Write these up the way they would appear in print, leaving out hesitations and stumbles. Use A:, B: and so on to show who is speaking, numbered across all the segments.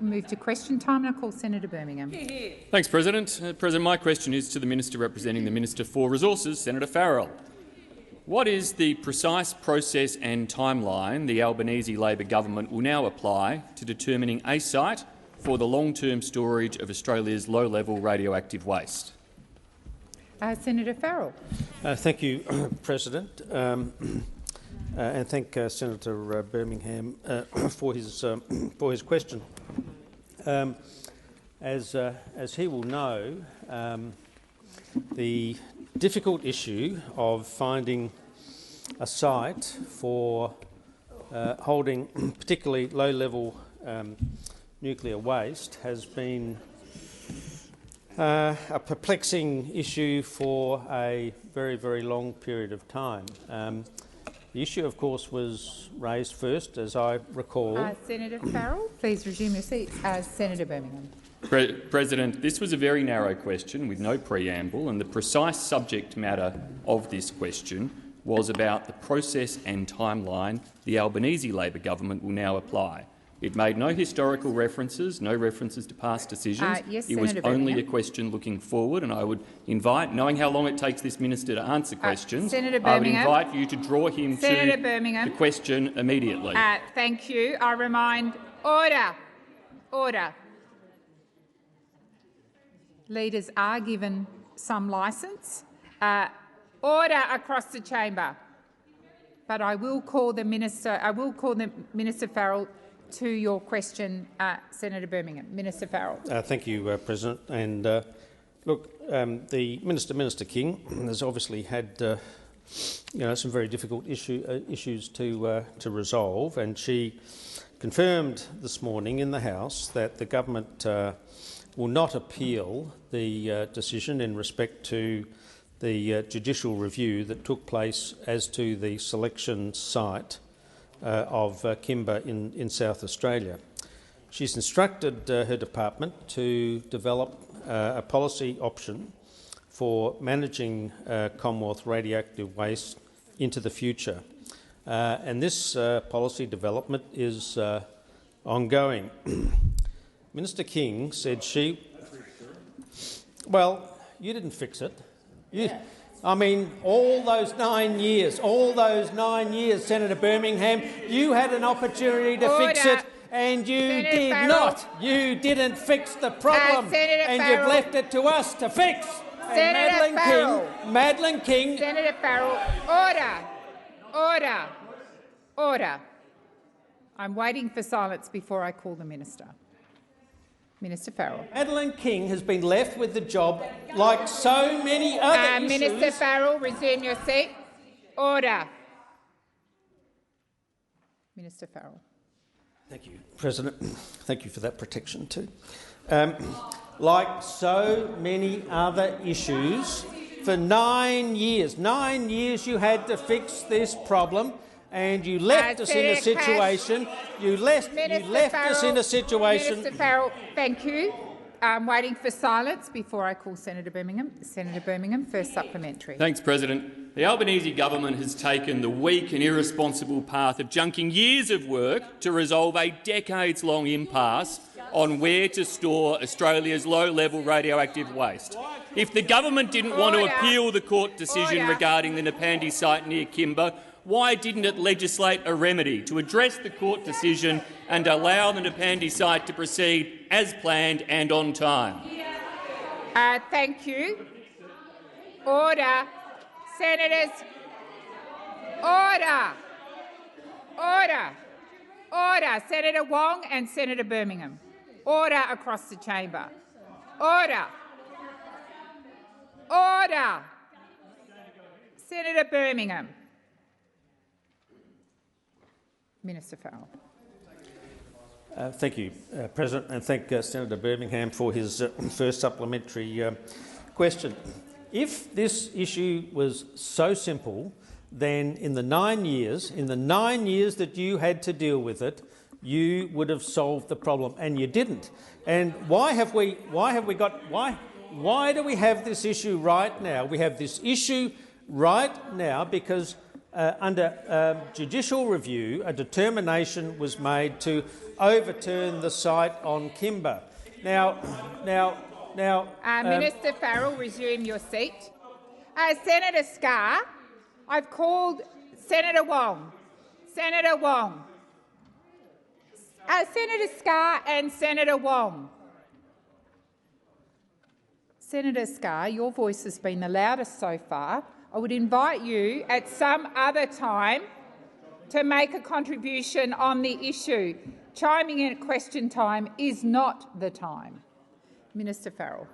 A: Move to question time, and I call Senator Birmingham.
B: Thanks, President. President, my question is to the Minister representing the Minister for Resources, Senator Farrell. What is the precise process and timeline the Albanese Labor government will now apply to determining a site for the long-term storage of Australia's low-level radioactive waste?
A: Senator Farrell.
C: Thank you, President, and thank Senator Birmingham for his question. As he will know, the difficult issue of finding a site for holding particularly low-level nuclear waste has been a perplexing issue for a very, very long period of time. The issue, of course, was raised first, as I recall.
A: Senator Farrell, please resume your seat. Senator Birmingham.
B: President, this was a very narrow question with no preamble, and the precise subject matter of this question was about the process and timeline the Albanese Labor government will now apply. It made no historical references, no references to past decisions.
A: Yes,
B: it was
A: Senator
B: only
A: Birmingham.
B: a question looking forward, and I would invite, knowing how long it takes this minister to answer questions,
A: Senator
B: I would
A: Birmingham.
B: invite you to draw him
A: Senator
B: to
A: Birmingham.
B: the question immediately.
A: Thank you. I remind order. Order. Leaders are given some licence. Order across the chamber. But I will call the minister. I will call the Minister Farrell to your question, Senator Birmingham. Minister Farrell.
C: Thank you, President. And look, the Minister King has obviously had some very difficult issues to resolve, and she confirmed this morning in the House that the government will not appeal the decision in respect to the judicial review that took place as to the selection site of Kimba in South Australia. She's instructed her department to develop a policy option for managing Commonwealth radioactive waste into the future. And this policy development is ongoing. Minister King said she... Well, you didn't fix it. I mean, all those 9 years, Senator Birmingham, you had an opportunity to fix it and you did not. You didn't fix the problem and you've left it to us to fix. Madeleine King.
A: Senator Farrell, order. I'm waiting for silence before I call the minister. Minister Farrell.
C: Madeleine King has been left with the job like so many other issues.
A: Minister Farrell, resume your seat. Order. Minister Farrell.
C: Thank you, President. Thank you for that protection too. Like so many other issues, for 9 years you had to fix this problem, and you left us in a situation.
A: Minister Farrell, thank you. I'm waiting for silence before I call Senator Birmingham. Senator Birmingham, first supplementary.
B: Thanks, President. The Albanese government has taken the weak and irresponsible path of junking years of work to resolve a decades-long impasse on where to store Australia's low-level radioactive waste. If the government didn't want to appeal the court decision regarding the Napandi site near Kimba, why didn't it legislate a remedy to address the court decision and allow the Napandi site to proceed as planned and on time?
A: Thank you. Order. Senators. Order. Senator Wong and Senator Birmingham. Order across the chamber. Order. Senator Birmingham. Minister Farrell.
C: Thank you, President, and thank Senator Birmingham for his first supplementary question. If this issue was so simple, then in the 9 years that you had to deal with it, you would have solved the problem, and you didn't. And why do we have this issue right now? We have this issue right now because under judicial review, a determination was made to overturn the site on Kimber. Now,
A: Minister Farrell, resume your seat. Senator Scarr, I've called Senator Wong. Senator Wong. Senator Scarr and Senator Wong. Senator Scarr, your voice has been the loudest so far. I would invite you at some other time to make a contribution on the issue. Chiming in at question time is not the time. Minister Farrell.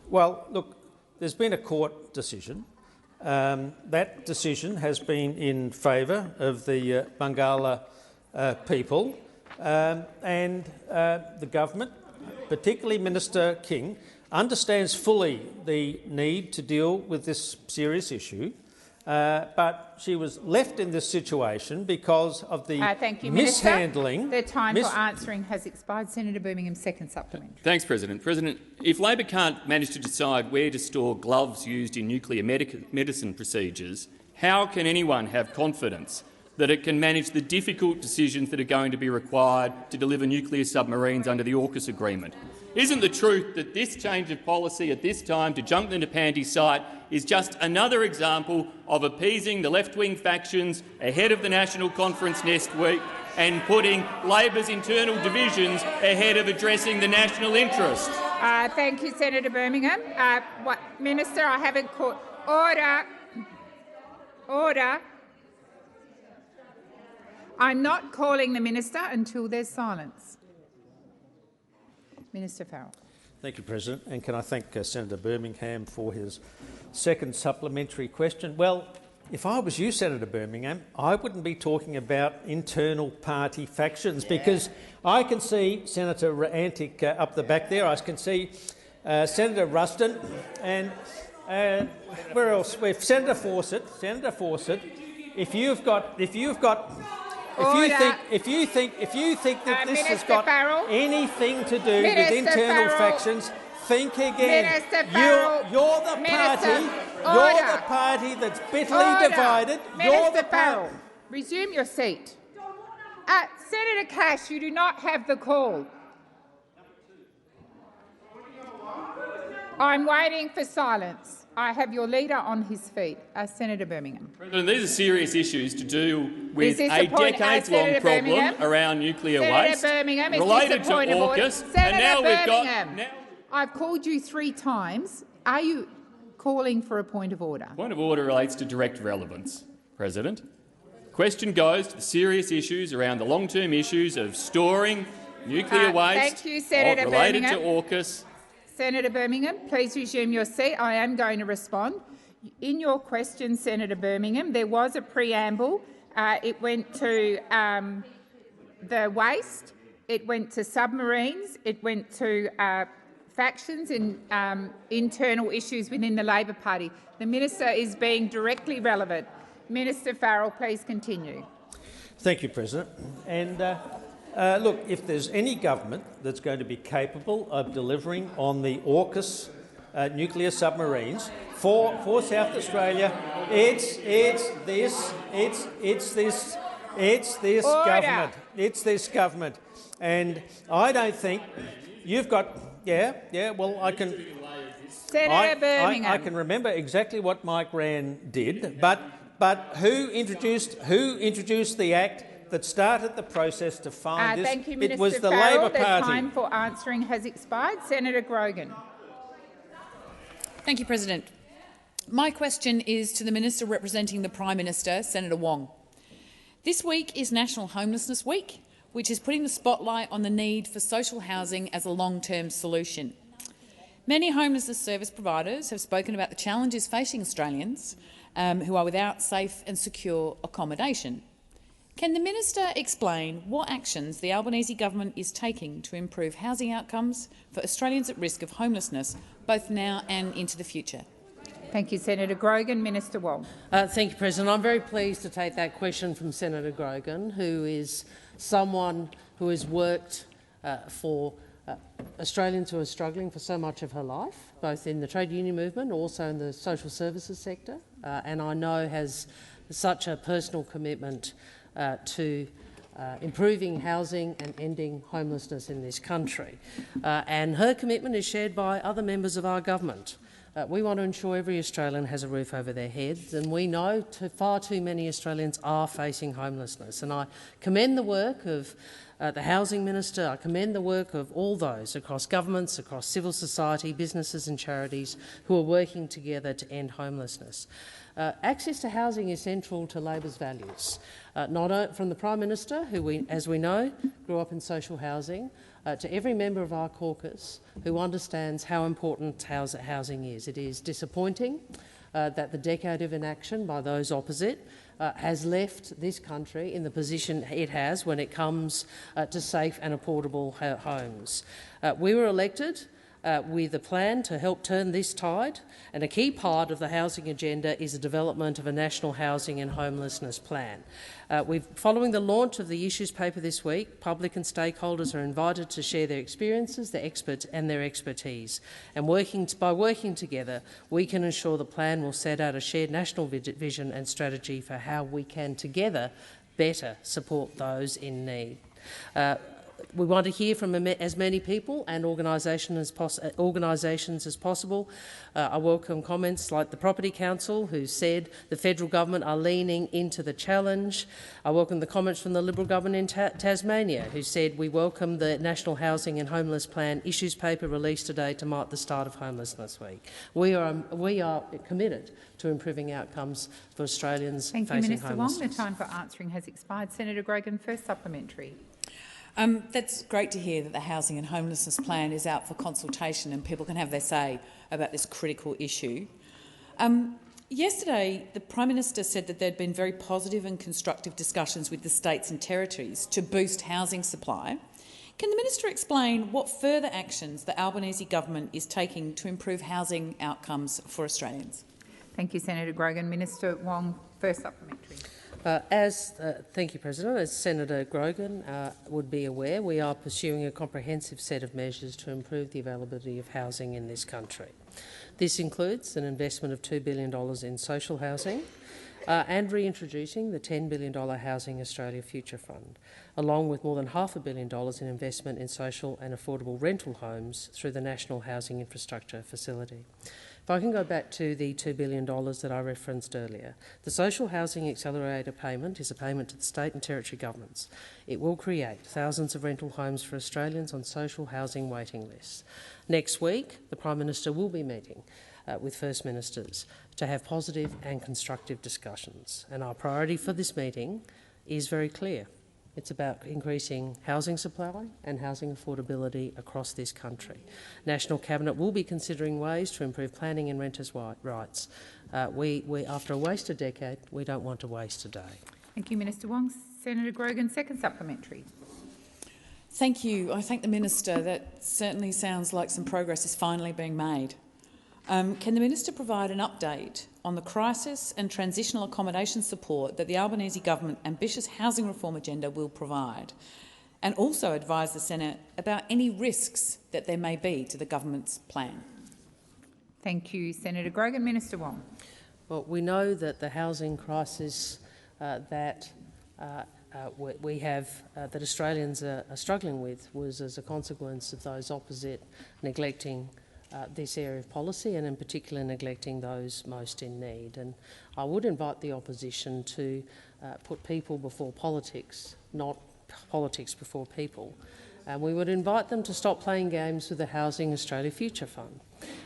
C: Well, look, there's been a court decision. That decision has been in favour of the Bangala people, and the government, particularly Minister King, understands fully the need to deal with this serious issue, but she was left in this situation because of the
A: thank you,
C: mishandling.
A: Minister. The time for answering has expired. Senator Birmingham, second supplement.
B: Thanks, President. President, if Labor can't manage to decide where to store gloves used in nuclear medicine procedures, how can anyone have confidence that it can manage the difficult decisions that are going to be required to deliver nuclear submarines under the AUKUS agreement? Isn't the truth that this change of policy at this time to junk the Napanti site is just another example of appeasing the left-wing factions ahead of the National Conference next week and putting Labor's internal divisions ahead of addressing the national interest?
A: Thank you, Senator Birmingham. Minister, I haven't caught order. Order. I'm not calling the minister until there's silence. Minister Farrell.
C: Thank you, President. And can I thank Senator Birmingham for his second supplementary question? Well, if I was you, Senator Birmingham, I wouldn't be talking about internal party factions, because I can see Senator Antic up the back there. I can see Senator Ruston and where else? Senator Fawcett. Senator Fawcett. If you think that this has got anything to do with internal factions, think again. You're the party that's bitterly divided. You're the
A: Farrell, resume your seat. Senator Cash, you do not have the call. I'm waiting for silence. I have your leader on his feet. Senator Birmingham.
B: President, these are serious issues to do with a decades-long problem around nuclear waste related to AUKUS, and now we've got...
A: I've called you 3 times. Are you calling for a point of order?
B: Point of order relates to direct relevance, President. Question goes to the serious issues around the long-term issues of storing nuclear waste related to AUKUS.
A: Senator Birmingham, please resume your seat. I am going to respond. In your question, Senator Birmingham, there was a preamble. It went to the waste, it went to submarines, it went to factions and internal issues within the Labor Party. The minister is being directly relevant. Minister Farrell, please continue.
C: Thank you, President. And look, if there's any government that's going to be capable of delivering on the AUKUS nuclear submarines for South Australia, it's this government. It's this government. And I don't think you've got... well, I can...
A: Senator Birmingham.
C: I can remember exactly what Mike Rann did, but who introduced the act that started the process to find this?
A: Thank you, Minister
C: It was the
A: Farrell.
C: Labor Party.
A: The time for answering has expired. Senator Grogan.
D: Thank you, President. My question is to the Minister representing the Prime Minister, Senator Wong. This week is National Homelessness Week, which is putting the spotlight on the need for social housing as a long-term solution. Many homelessness service providers have spoken about the challenges facing Australians who are without safe and secure accommodation. Can the Minister explain what actions the Albanese government is taking to improve housing outcomes for Australians at risk of homelessness, both now and into the future?
A: Thank you, Senator Grogan. Minister Wong.
E: Thank you, President. I'm very pleased to take that question from Senator Grogan, who is someone who has worked for Australians who are struggling for so much of her life, both in the trade union movement, also in the social services sector, and I know has such a personal commitment to improving housing and ending homelessness in this country. And her commitment is shared by other members of our government. We want to ensure every Australian has a roof over their heads, and we know far too many Australians are facing homelessness. And I commend the work of the Housing Minister. I commend the work of all those across governments, across civil society, businesses and charities who are working together to end homelessness. Access to housing is central to Labor's values, from the Prime Minister, who, as we know, grew up in social housing, to every member of our caucus who understands how important housing is. It is disappointing that the decade of inaction by those opposite has left this country in the position it has when it comes to safe and affordable homes. We were elected with a plan to help turn this tide, and a key part of the housing agenda is the development of a national housing and homelessness plan. Following the launch of the issues paper this week, public and stakeholders are invited to share their experiences, their expertise. And by working together, we can ensure the plan will set out a shared national vision and strategy for how we can together better support those in need. We want to hear from as many people and organisations as possible. I welcome comments like the Property Council, who said the federal government are leaning into the challenge. I welcome the comments from the Liberal government in Tasmania, who said we welcome the National Housing and Homeless Plan issues paper released today to mark the start of Homelessness Week. We are committed to improving outcomes for Australians facing homelessness.
A: Thank you, Minister Wong. The time for answering has expired. Senator Grogan, first supplementary.
D: That's great to hear that the Housing and Homelessness Plan is out for consultation and people can have their say about this critical issue. Yesterday, the Prime Minister said that there had been very positive and constructive discussions with the states and territories to boost housing supply. Can the Minister explain what further actions the Albanese government is taking to improve housing outcomes for Australians?
A: Thank you, Senator Grogan. Minister Wong, first supplementary.
E: Thank you, President. As Senator Grogan would be aware, we are pursuing a comprehensive set of measures to improve the availability of housing in this country. This includes an investment of $2 billion in social housing and reintroducing the $10 billion Housing Australia Future Fund, along with more than $500 million in investment in social and affordable rental homes through the National Housing Infrastructure Facility. If I can go back to the $2 billion that I referenced earlier, the Social Housing Accelerator payment is a payment to the state and territory governments. It will create thousands of rental homes for Australians on social housing waiting lists. Next week, the Prime Minister will be meeting with First Ministers to have positive and constructive discussions. And our priority for this meeting is very clear. It's about increasing housing supply and housing affordability across this country. National Cabinet will be considering ways to improve planning and renters' rights. After a wasted decade, we don't want to waste a day.
A: Thank you, Minister Wong. Senator Grogan, second supplementary.
D: Thank you. I thank the Minister. That certainly sounds like some progress is finally being made. Can the Minister provide an update on the crisis and transitional accommodation support that the Albanese government's ambitious housing reform agenda will provide, and also advise the Senate about any risks that there may be to the government's plan?
A: Thank you, Senator Grogan. Minister Wong.
E: Well, we know that the housing crisis that Australians are struggling with was as a consequence of those opposite neglecting this area of policy, and in particular neglecting those most in need. And I would invite the opposition to put people before politics, not politics before people. And we would invite them to stop playing games with the Housing Australia Future Fund.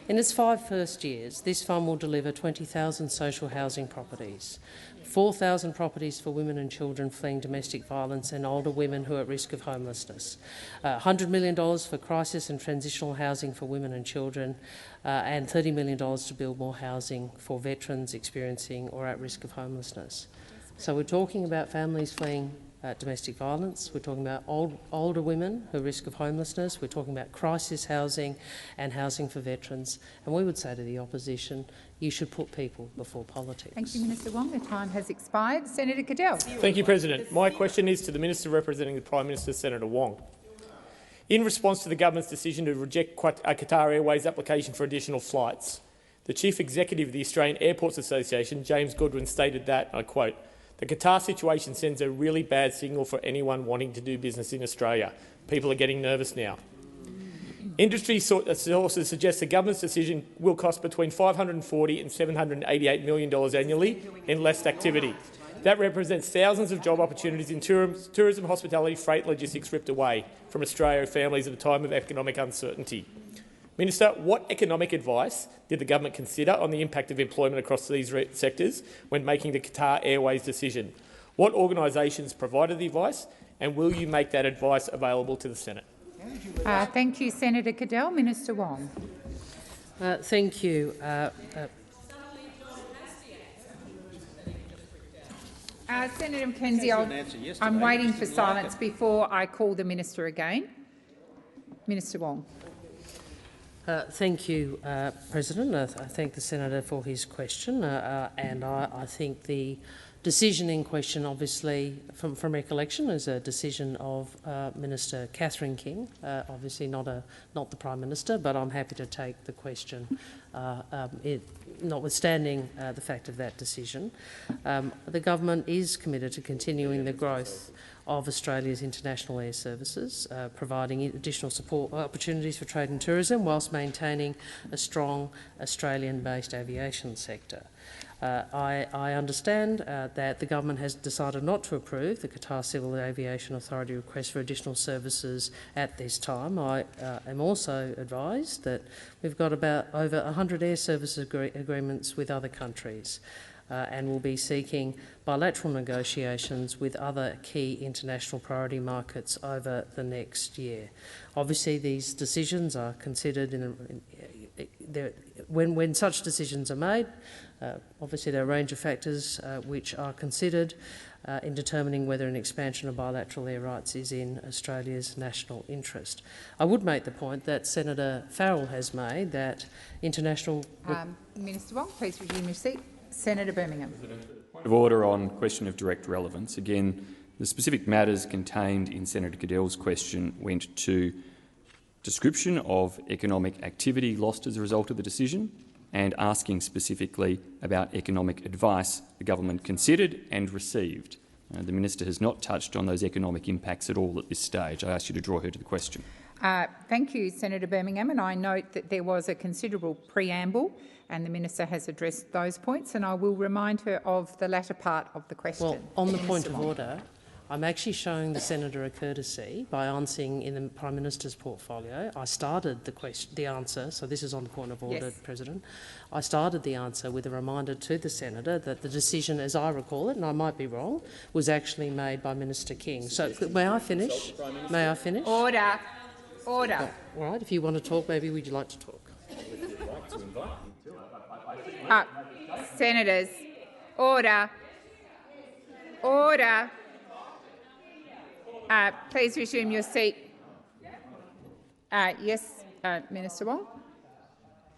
E: In its 5 first years, this fund will deliver 20,000 social housing properties, 4,000 properties for women and children fleeing domestic violence and older women who are at risk of homelessness, $100 million for crisis and transitional housing for women and children, and $30 million to build more housing for veterans experiencing or at risk of homelessness. So we're talking about families fleeing domestic violence, we're talking about older women who are at risk of homelessness, we're talking about crisis housing and housing for veterans. And we would say to the opposition, you should put people before politics.
A: Thank you, Minister Wong. The time has expired. Senator Cadell.
F: Thank you, President. My question is to the Minister representing the Prime Minister, Senator Wong. In response to the government's decision to reject Qatar Airways' application for additional flights, the Chief Executive of the Australian Airports Association, James Goodwin, stated that, I quote, The Qatar situation sends a really bad signal for anyone wanting to do business in Australia. People are getting nervous now. Industry sources suggest the government's decision will cost between $540 and $788 million annually in less activity. That represents thousands of job opportunities in tourism, hospitality, freight, logistics ripped away from Australia families at a time of economic uncertainty. Minister, what economic advice did the government consider on the impact of employment across these sectors when making the Qatar Airways decision? What organisations provided the advice, and will you make that advice available to the Senate?
A: Thank you, Senator Cadell. Minister Wong.
E: Thank you.
A: Senator McKenzie, I'm waiting for silence before I call the minister again. Minister Wong.
E: Thank you, President. I thank the senator for his question, and I think the decision in question, obviously, from recollection, is a decision of Minister Catherine King, obviously not the Prime Minister, but I'm happy to take the question, notwithstanding the fact of that decision. The government is committed to continuing the growth of Australia's international air services, providing additional support opportunities for trade and tourism whilst maintaining a strong Australian-based aviation sector. I understand that the government has decided not to approve the Qatar Civil Aviation Authority request for additional services at this time. I am also advised that we've got about over 100 air services agreements with other countries, and will be seeking bilateral negotiations with other key international priority markets over the next year. Obviously, these decisions are considered when such decisions are made. Obviously, there are a range of factors which are considered in determining whether an expansion of bilateral air rights is in Australia's national interest. I would make the point that Senator Farrell has made that international...
A: Minister Wong, please resume your seat. Senator Birmingham.
B: Point of order on question of direct relevance. Again, the specific matters contained in Senator Cadell's question went to description of economic activity lost as a result of the decision and asking specifically about economic advice the government considered and received. The minister has not touched on those economic impacts at all at this stage. I ask you to draw her to the question.
A: Thank you, Senator Birmingham, and I note that there was a considerable preamble and the minister has addressed those points, and I will remind her of the latter part of the question.
E: Well, on the point of order, I'm actually showing the senator a courtesy by answering in the Prime Minister's portfolio. I started the answer, so this is on the point of order, yes. President. I started the answer with a reminder to the senator that the decision, as I recall it, and I might be wrong, was actually made by Minister King. So may I finish? May I finish?
A: Order. Order.
E: All right, if you want to talk, maybe would you like to talk?
A: Senators, order. Order. Please resume your seat. Yes, Minister Wong.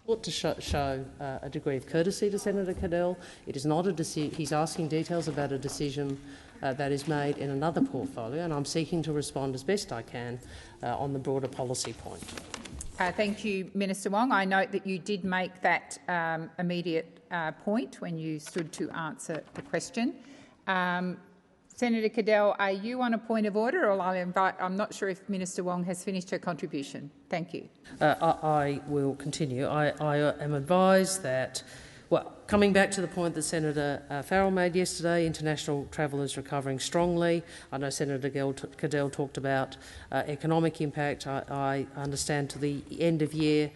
E: ought to show a degree of courtesy to Senator Cadell. It is not a decision. He's asking details about a decision that is made in another portfolio, and I'm seeking to respond as best I can on the broader policy point.
A: Thank you, Minister Wong. I note that you did make that immediate point when you stood to answer the question. Senator Cadell, are you on a point of order, or I'm not sure if Minister Wong has finished her contribution. Thank you.
E: I will continue. I am advised that, well, coming back to the point that Senator Farrell made yesterday, international travel is recovering strongly. I know Senator Cadell talked about economic impact. I understand to the end of year,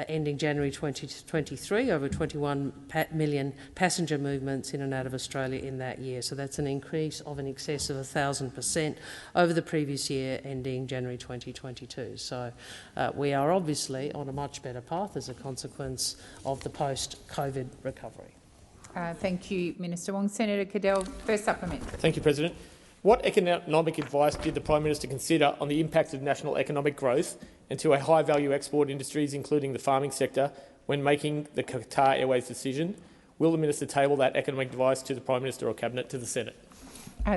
E: ending January 2023, over 21 million passenger movements in and out of Australia in that year. So that's an increase of in excess of 1,000% over the previous year, ending January 2022. So we are obviously on a much better path as a consequence of the post-COVID recovery.
A: Thank you, Minister Wong. Senator Cadell, first supplementary.
F: Thank you, President. What economic advice did the Prime Minister consider on the impact of national economic growth and to high-value export industries, including the farming sector, when making the Qatar Airways decision? Will the minister table that economic advice to the Prime Minister or Cabinet to the Senate?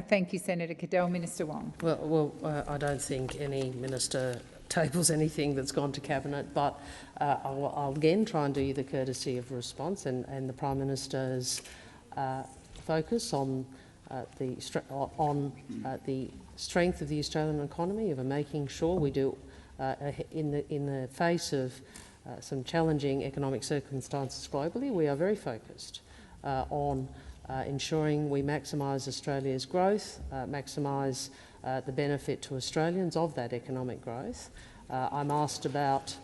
A: Thank you, Senator Cadell. Minister Wong.
E: Well, I don't think any minister tables anything that's gone to Cabinet, but I'll again try and do you the courtesy of response and the Prime Minister's focus on the strength of the Australian economy, of making sure we do, in the face of some challenging economic circumstances globally, we are very focused on ensuring we maximise Australia's growth, maximise the benefit to Australians of that economic growth. I'm asked about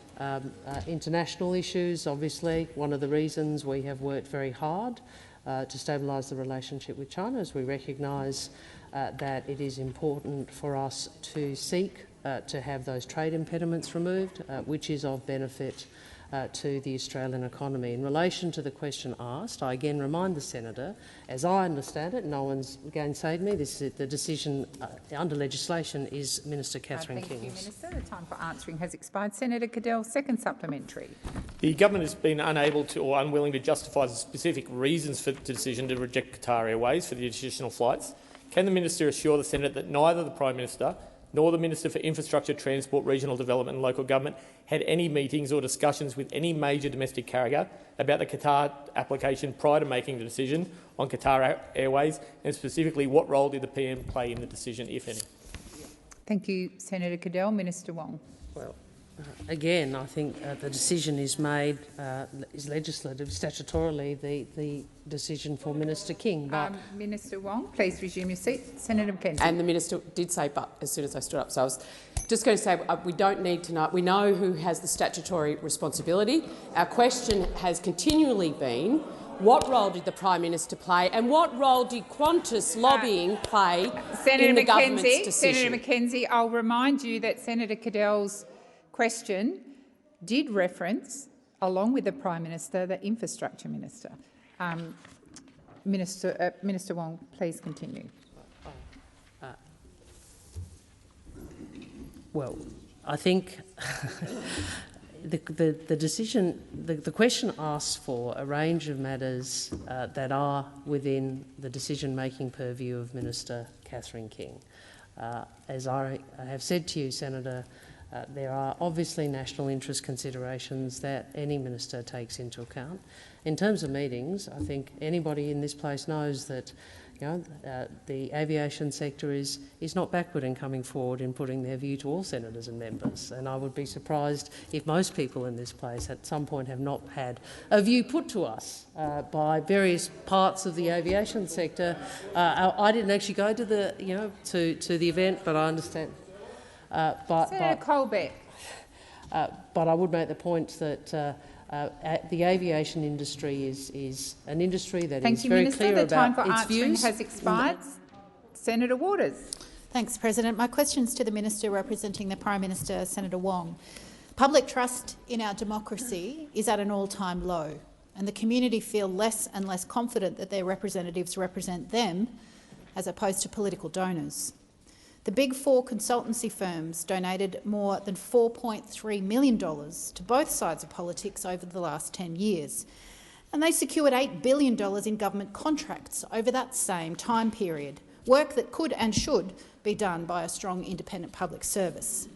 E: international issues. Obviously, one of the reasons we have worked very hard to stabilise the relationship with China is we recognise that it is important for us to seek to have those trade impediments removed, which is of benefit to the Australian economy. In relation to the question asked, I again remind the senator, as I understand it, no one's gainsayed me, this is the decision under legislation is Minister Catherine King's.
A: Thank you, Minister. The time for answering has expired. Senator Cadell, second supplementary.
F: The government has been unable to or unwilling to justify the specific reasons for the decision to reject Qatar Airways for the additional flights. Can the minister assure the Senate that neither the Prime Minister nor the Minister for Infrastructure, Transport, Regional Development and Local Government had any meetings or discussions with any major domestic carrier about the Qatar application prior to making the decision on Qatar Airways, and specifically what role did the PM play in the decision, if any?
A: Thank you, Senator Cadell. Minister Wong.
E: Well, again, I think the decision is made, is legislative, statutorily the decision for Minister King. But
A: Minister Wong, please resume your seat. Senator McKenzie.
G: And the minister did say but as soon as I stood up. So I was just going to say we don't need to know. We know who has the statutory responsibility. Our question has continually been what role did the Prime Minister play and what role did Qantas lobbying play in the government's decision?
A: Senator McKenzie, I'll remind you that Senator Cadell's question did reference, along with the Prime Minister, the Infrastructure Minister. Minister Wong, please continue.
E: well, I think the decision, the question asks for a range of matters that are within the decision-making purview of Minister Catherine King. As I have said to you, Senator, there are obviously national interest considerations that any minister takes into account. In terms of meetings, I think anybody in this place knows that the aviation sector is not backward in coming forward in putting their view to all senators and members, and I would be surprised if most people in this place at some point have not had a view put to us by various parts of the aviation sector. I didn't actually go to the to the event, but I understand.
A: Senator Colbeck.
E: But I would make the point that the aviation industry is an industry that is very clear about its views.
A: Thank you, Minister. The time for answering has expired. Senator Waters.
H: Thanks, President. My question is to the Minister representing the Prime Minister, Senator Wong. Public trust in our democracy is at an all-time low, and the community feel less and less confident that their representatives represent them as opposed to political donors. The Big Four consultancy firms donated more than $4.3 million to both sides of politics over the last 10 years, and they secured $8 billion in government contracts over that same time period, work that could and should be done by a strong independent public service.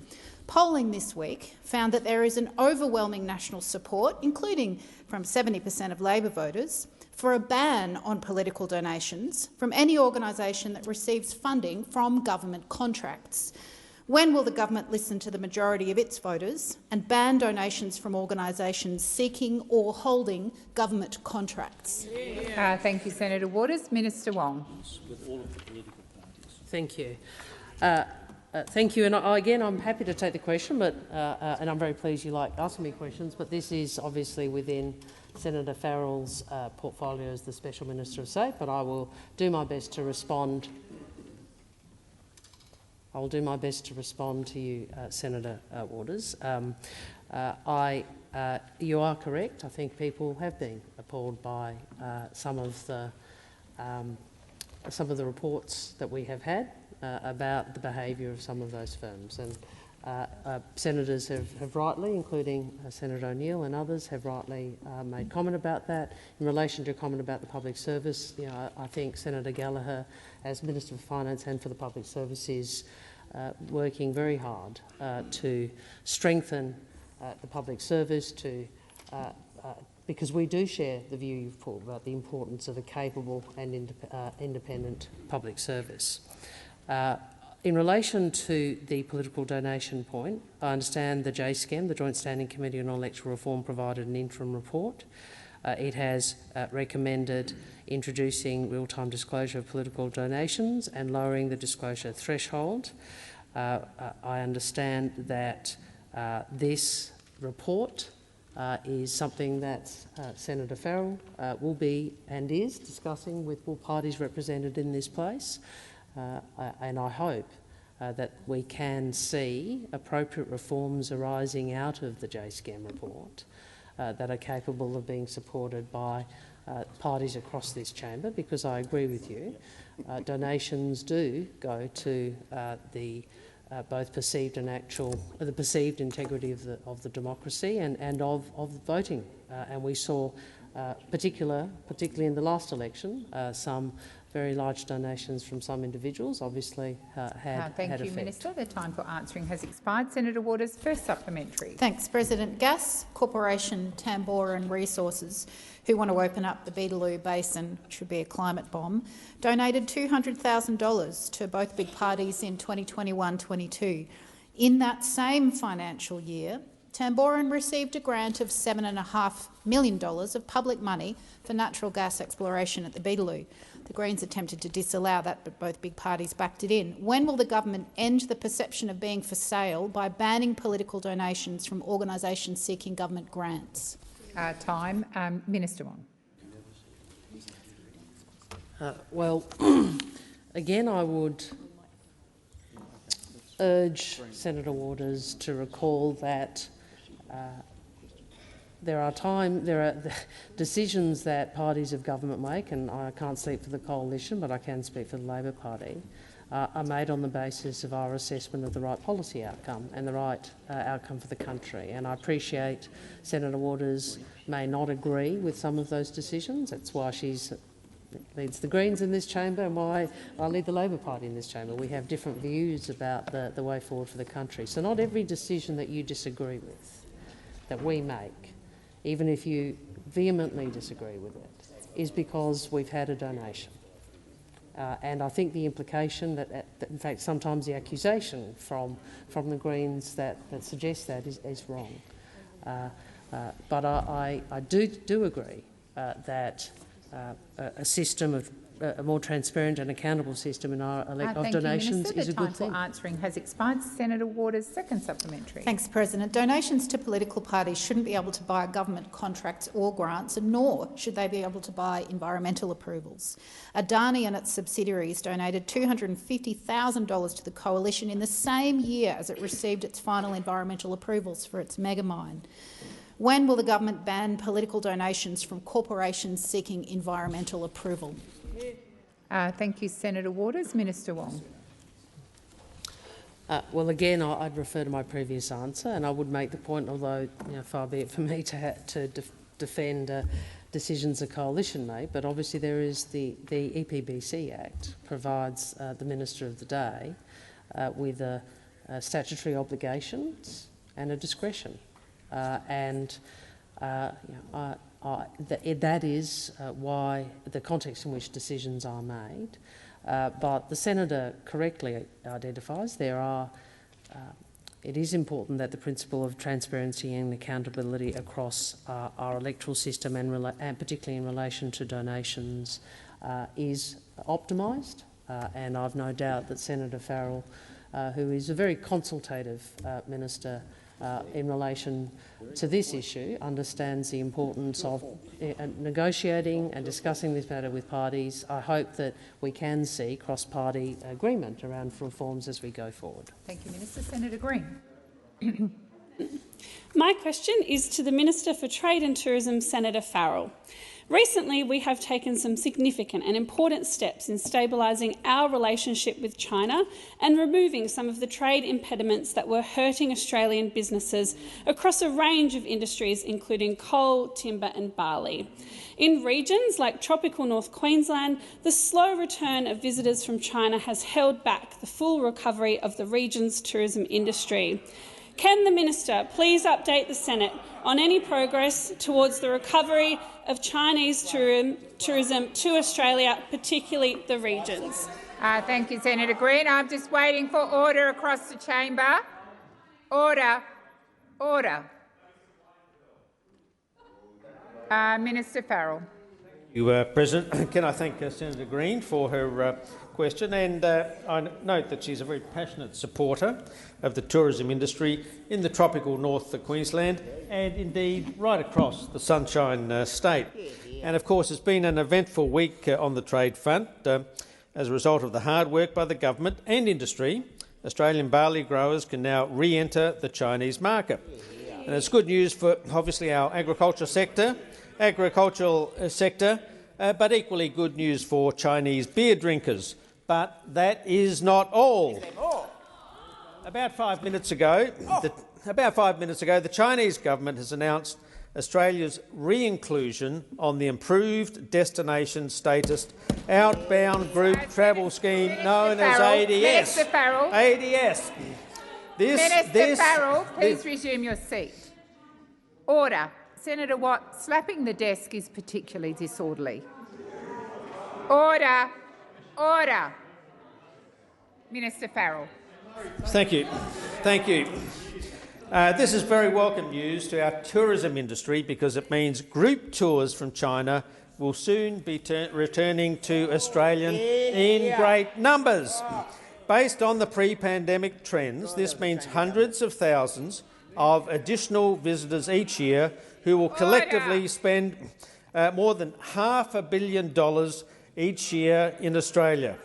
H: Polling this week found that there is an overwhelming national support, including from 70% of Labor voters, for a ban on political donations from any organisation that receives funding from government contracts. When will the government listen to the majority of its voters and ban donations from organisations seeking or holding government contracts?
A: Thank you, Senator Waters. Minister Wong.
E: Thank you. Thank you. And again, I'm happy to take the question, but and I'm very pleased you like asking me questions. But this is obviously within Senator Farrell's portfolio as the Special Minister of State. But I will do my best to respond. I will do my best to respond to you, Senator Waters. You are correct. I think people have been appalled by some of the reports that we have had about the behaviour of some of those firms. And senators have rightly, including Senator O'Neill and others, have rightly made comment about that. In relation to a comment about the public service, I think Senator Gallagher, as Minister for Finance and for the Public Service, is working very hard to strengthen the public service, to because we do share the view you've put about the importance of a capable and independent public service. In relation to the political donation point, I understand the JSCEM, the Joint Standing Committee on Electoral Reform, provided an interim report. It has recommended introducing real-time disclosure of political donations and lowering the disclosure threshold. I understand that this report is something that Senator Farrell will be and is discussing with all parties represented in this place, and I hope that we can see appropriate reforms arising out of the JSCEM report that are capable of being supported by parties across this chamber, because I agree with you, donations do go to the both perceived and actual, the perceived integrity of the democracy and of voting. And we saw, particularly in the last election, some very large donations from some individuals obviously had
A: Thank you,
E: effect.
A: Minister. The time for answering has expired. Senator Waters, first supplementary.
H: Thanks, President. Gas Corporation Tamboran Resources, who want to open up the Beetaloo Basin, which would be a climate bomb, donated $200,000 to both big parties in 2021-22. In that same financial year, Tamboran received a grant of $7.5 million of public money for natural gas exploration at the Beetaloo. The Greens attempted to disallow that, but both big parties backed it in. When will the government end the perception of being for sale by banning political donations from organisations seeking government grants?
A: Minister Wong.
E: Well, again, I would urge Senator Waters to recall that there are decisions that parties of government make, and I can't speak for the coalition, but I can speak for the Labor Party, are made on the basis of our assessment of the right policy outcome and the right outcome for the country. And I appreciate Senator Waters may not agree with some of those decisions. That's why she leads the Greens in this chamber and why I lead the Labor Party in this chamber. We have different views about the way forward for the country. So not every decision that you disagree with, that we make, even if you vehemently disagree with it, is because we've had a donation. And I think the implication that in fact, sometimes the accusation from the Greens that suggests that is wrong. But I do agree that a system of a more transparent and accountable system in our of donations is a good thing.
A: The time for answering has expired. Senator Waters, second supplementary.
H: Thanks, President. Donations to political parties shouldn't be able to buy government contracts or grants, and nor should they be able to buy environmental approvals. Adani and its subsidiaries donated $250,000 to the coalition in the same year as it received its final environmental approvals for its mega mine. When will the government ban political donations from corporations seeking environmental approval?
A: Thank you, Senator Waters. Minister Wong.
E: Well, again, I'd refer to my previous answer, and I would make the point, although far be it for me to defend decisions a coalition made, but obviously there is the EPBC Act provides the Minister of the Day with a statutory obligations and a discretion. That is why the context in which decisions are made. But the Senator correctly identifies it is important that the principle of transparency and accountability across our electoral system and particularly in relation to donations is optimised. And I've no doubt that Senator Farrell, who is a very consultative minister, in relation to this issue, understands the importance of negotiating and discussing this matter with parties. I hope that we can see cross-party agreement around reforms as we go forward.
A: Thank you, Minister. Senator Green.
I: My question is to the Minister for Trade and Tourism, Senator Farrell. Recently, we have taken some significant and important steps in stabilising our relationship with China and removing some of the trade impediments that were hurting Australian businesses across a range of industries, including coal, timber and barley. In regions like tropical North Queensland, the slow return of visitors from China has held back the full recovery of the region's tourism industry. Can the minister please update the Senate on any progress towards the recovery of Chinese tourism to Australia, particularly the regions?
A: Thank you, Senator Green. I'm just waiting for order across the chamber. Order. Order. Minister Farrell.
C: President. Can I thank Senator Green for her question? And I note that she's a very passionate supporter of the tourism industry in the tropical north of Queensland and indeed right across the Sunshine State. And of course it's been an eventful week on the trade front. As a result of the hard work by the government and industry, Australian barley growers can now re-enter the Chinese market. And it's good news for obviously our agricultural sector, but equally good news for Chinese beer drinkers. But that is not all. About 5 minutes ago, the Chinese government has announced Australia's re-inclusion on the improved destination status outbound group travel scheme known as ADS.
A: Minister Farrell.
C: ADS.
A: Minister Farrell, please resume your seat. Order. Senator Watt, slapping the desk is particularly disorderly. Order. Order. Minister Farrell.
C: Thank you. Thank you. This is very welcome news to our tourism industry because it means group tours from China will soon be returning to Australia in great numbers. Based on the pre-pandemic trends, this means hundreds of thousands of additional visitors each year who will collectively spend more than $500 million each year in Australia.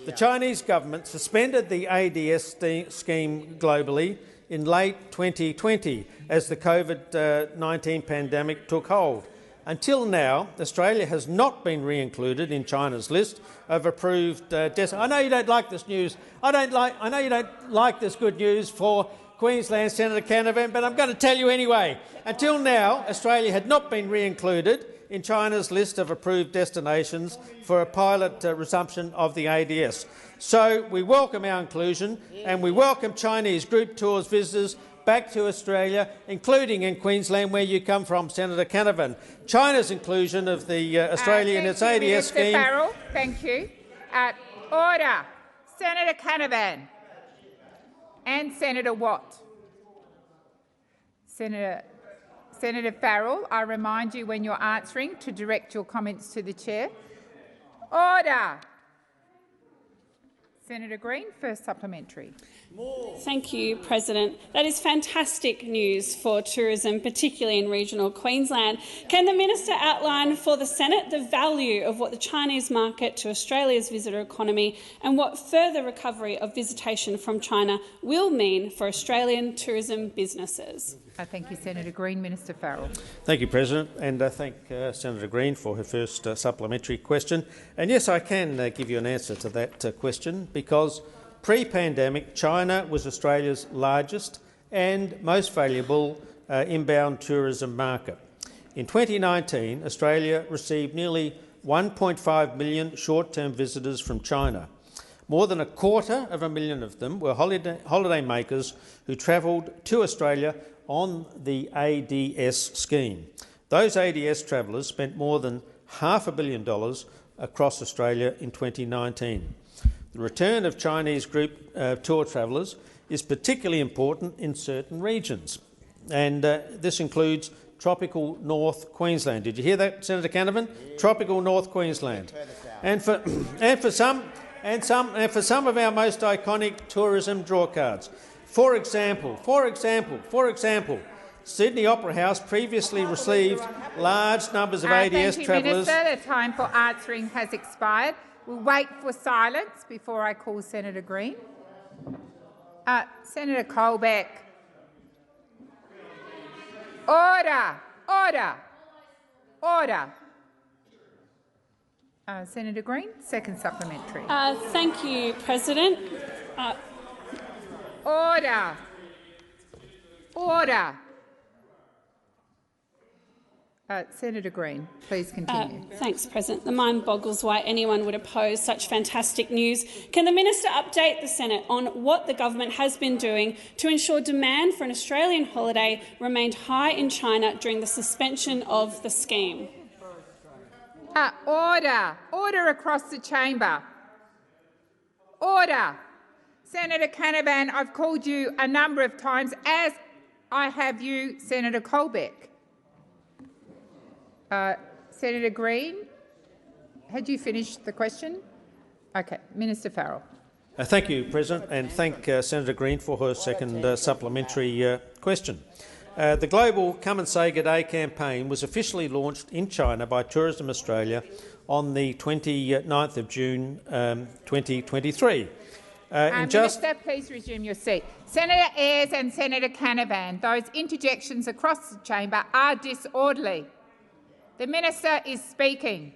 C: The Chinese government suspended the ADS scheme globally in late 2020 as the COVID-19 pandemic took hold. Until now, Australia has not been re-included in China's list of approved I know you don't like this news. I know you don't like this good news for Queensland Senator Canavan, but I'm going to tell you anyway. Until now, Australia had not been re-included in China's list of approved destinations for a pilot resumption of the ADS. So we welcome our inclusion and we welcome Chinese group tours visitors back to Australia, including in Queensland, where you come from, Senator Canavan. China's inclusion of the Australia in its ADS scheme.
A: Mr. Farrell, thank you. Order. Senator Canavan and Senator Watt. Senator Farrell, I remind you when you're answering to direct your comments to the chair. Order. Senator Green, first supplementary.
I: Thank you, President. That is fantastic news for tourism, particularly in regional Queensland. Can the minister outline for the Senate the value of what the Chinese market to Australia's visitor economy and what further recovery of visitation from China will mean for Australian tourism businesses?
A: Thank you, Senator Green. Minister Farrell.
C: Thank you, President, and I thank Senator Green for her first supplementary question. And yes, I can give you an answer to that question because pre-pandemic, China was Australia's largest and most valuable inbound tourism market. In 2019, Australia received nearly 1.5 million short-term visitors from China. More than 250,000 of them were holiday makers who travelled to Australia on the ADS scheme. Those ADS travellers spent more than $500 million across Australia in 2019. The return of Chinese group tour travellers is particularly important in certain regions, and this includes tropical North Queensland. Did you hear that, Senator Canavan? Tropical North Queensland, and for some of our most iconic tourism drawcards. For example, Sydney Opera House previously received large numbers of ADS travellers.
A: Minister, the time for answering has expired. We'll wait for silence before I call Senator Green. Senator Colbeck. Order. Order. Order. Senator Green, second supplementary.
I: Thank you, President.
A: Order. Order. Senator Green, please continue.
I: Thanks, President. The mind boggles why anyone would oppose such fantastic news. Can the minister update the Senate on what the government has been doing to ensure demand for an Australian holiday remained high in China during the suspension of the scheme?
A: Order. Order across the chamber. Order. Senator Canavan, I've called you a number of times, as I have you, Senator Colbeck. Senator Green, had you finished the question? Okay, Minister Farrell.
C: Thank you, President, and thank Senator Green for her second supplementary question. The global Come and Say G'day campaign was officially launched in China by Tourism Australia on the 29th of June 2023.
A: Minister, please resume your seat. Senator Ayres and Senator Canavan, those interjections across the chamber are disorderly. The minister is speaking.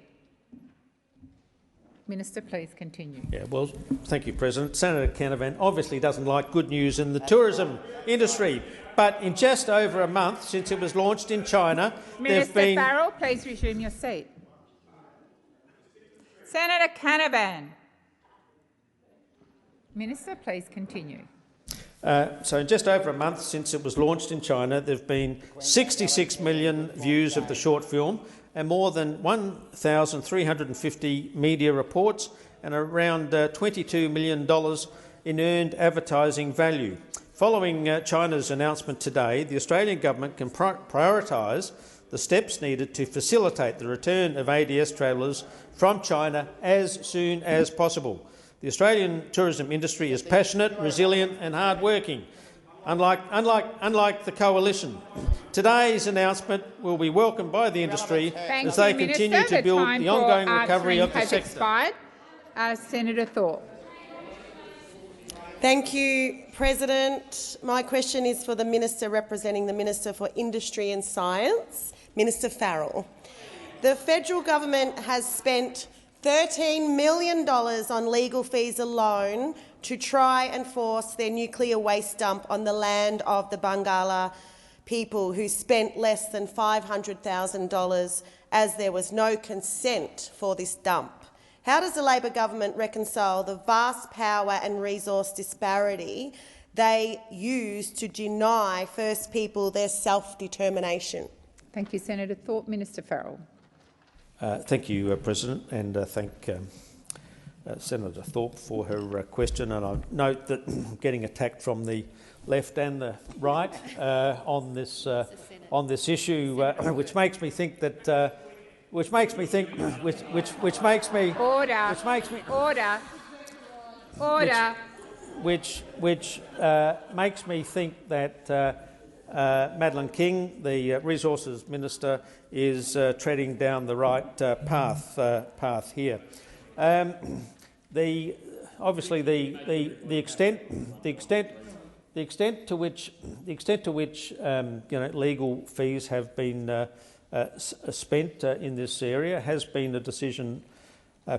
A: Minister, please continue.
C: Yeah, well, thank you, President. Senator Canavan obviously doesn't like good news in the tourism industry, but in just over a month since it was launched in China,
A: Minister Farrell, please resume your seat. Senator Canavan. Minister, please continue.
C: So in just over a month since it was launched in China, there have been 66 million views of the short film and more than 1,350 media reports and around $22 million in earned advertising value. Following China's announcement today, the Australian government can prioritise the steps needed to facilitate the return of ADS travellers from China as soon as possible. The Australian tourism industry is passionate, resilient and hard-working, unlike the Coalition. Today's announcement will be welcomed by the industry as they continue to build the ongoing recovery of the sector.
A: Expired. Senator Thorpe.
J: Thank you, President. My question is for the Minister representing the Minister for Industry and Science, Minister Farrell. The federal government has spent $13 million on legal fees alone to try and force their nuclear waste dump on the land of the Bangala people, who spent less than $500,000 as there was no consent for this dump. How does the Labor government reconcile the vast power and resource disparity they use to deny First People their self-determination?
A: Thank you, Senator Thorpe. Minister Farrell.
C: Thank you, President, and thank Senator Thorpe for her question. And I note that getting attacked from the left and the right on this issue, which makes me think that, which makes me think that Madeleine King, the Resources Minister, is treading down the right path here. Obviously, the extent to which legal fees have been spent in this area has been a decision,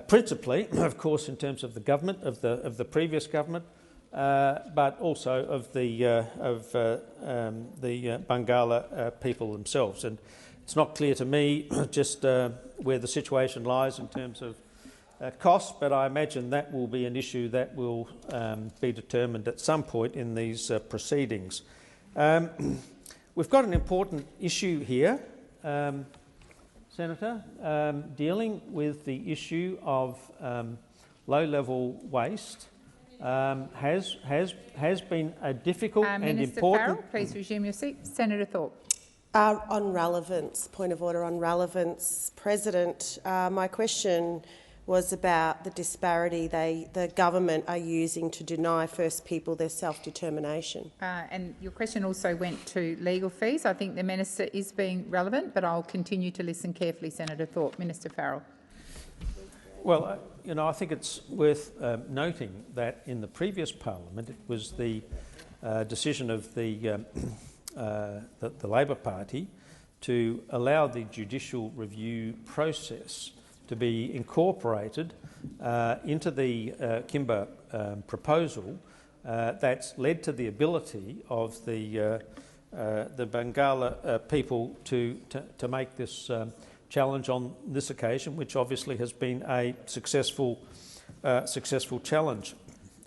C: principally, of course, in terms of the government of the previous government. But also of the Bangala people themselves, and it's not clear to me just where the situation lies in terms of costs. But I imagine that will be an issue that will be determined at some point in these proceedings. We've got an important issue here, Senator, dealing with the issue of low-level waste. Has been a difficult and
A: Minister
C: important.
A: Farrell, please resume your seat. Senator Thorpe.
J: On relevance, point of order on relevance, President. My question was about the disparity the government are using to deny First People their self-determination.
A: And your question also went to legal fees. I think the minister is being relevant, but I'll continue to listen carefully. Senator Thorpe. Minister Farrell.
C: Well, I think it's worth noting that in the previous parliament, it was the decision of the Labor Party to allow the judicial review process to be incorporated into the Kimber proposal. That's led to the ability of the Bangala people to make this challenge on this occasion, which obviously has been a successful challenge.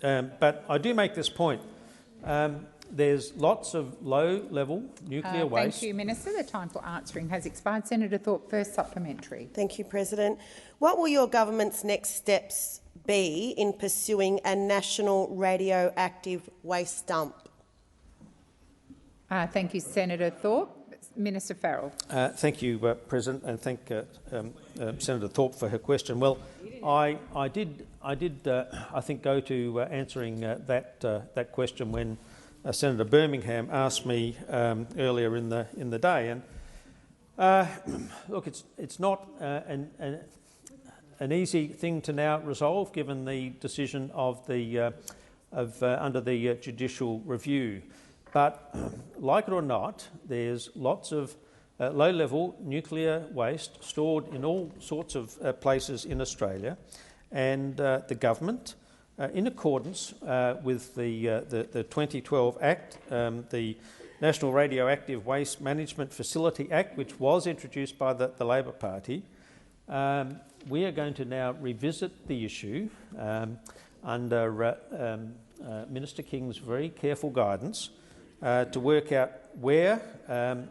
C: But I do make this point. There's lots of low-level nuclear waste.
A: Thank you, Minister. The time for answering has expired. Senator Thorpe, first supplementary.
J: Thank you, President. What will your government's next steps be in pursuing a national radioactive waste dump?
A: Thank you, Senator Thorpe. Minister Farrell.
C: Thank you, President, and thank Senator Thorpe for her question. Well, I did I think go to answering that question when Senator Birmingham asked me earlier in the day, and look, it's not an easy thing to now resolve, given the decision of the under the judicial review. But like it or not, there's lots of low-level nuclear waste stored in all sorts of places in Australia, and the government, in accordance with the 2012 Act, the National Radioactive Waste Management Facility Act, which was introduced by the Labor Party, we are going to now revisit the issue under Minister King's very careful guidance to work out where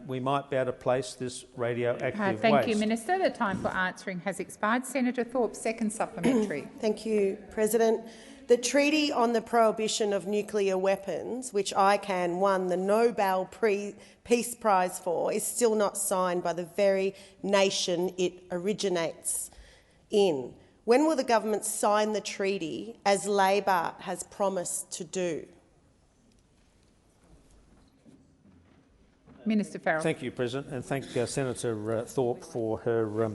C: we might be able to place this radioactive waste.
A: Thank you, Minister. The time for answering has expired. Senator Thorpe, second supplementary.
J: Thank you, President. The Treaty on the Prohibition of Nuclear Weapons, which ICAN won the Nobel Peace Prize for, is still not signed by the very nation it originates in. When will the government sign the treaty, as Labor has promised to do?
A: Minister Farrell.
C: Thank you, President, and thank Senator Thorpe for her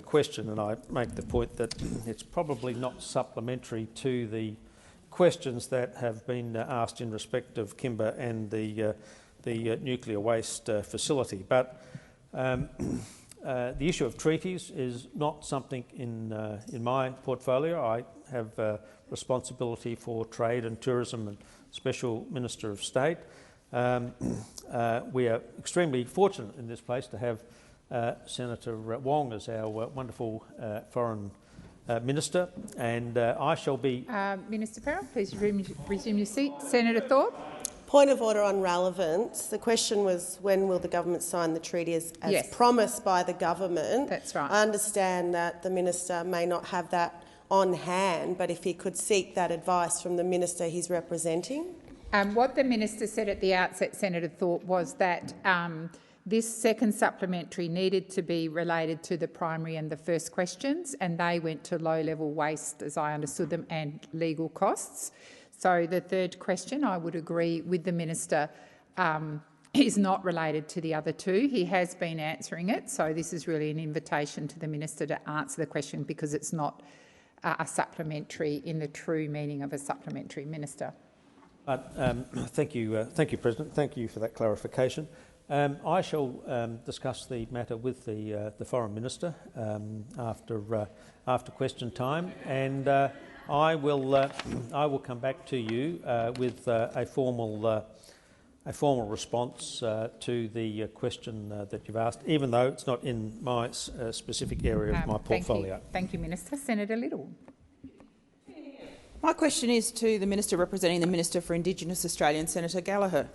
C: question. And I make the point that it's probably not supplementary to the questions that have been asked in respect of Kimber and the nuclear waste facility. But the issue of treaties is not something in my portfolio. I have responsibility for trade and tourism and Special Minister of State. We are extremely fortunate in this place to have Senator Wong as our wonderful Foreign Minister, and I shall be...
A: Minister Farrell, please resume your seat. Senator Thorpe.
J: Point of order on relevance. The question was, when will the government sign the treaty as
A: Yes.
J: promised by the government?
A: That's right.
J: I understand that the minister may not have that on hand, but if he could seek that advice from the minister he's representing.
A: What the minister said at the outset, Senator Thorpe, was that this second supplementary needed to be related to the primary and the first questions, and they went to low-level waste, as I understood them, and legal costs. So the third question, I would agree with the minister, is not related to the other two. He has been answering it, so this is really an invitation to the minister to answer the question, because it's not a supplementary in the true meaning of a supplementary. Minister.
C: Thank you, President. Thank you for that clarification. I shall discuss the matter with the Foreign Minister after question time, and I will come back to you with a formal response to the question that you've asked, even though it's not in my specific area of my portfolio.
A: Thank you, Minister. Senator Little.
K: My question is to the Minister representing the Minister for Indigenous Australians, Senator Gallagher.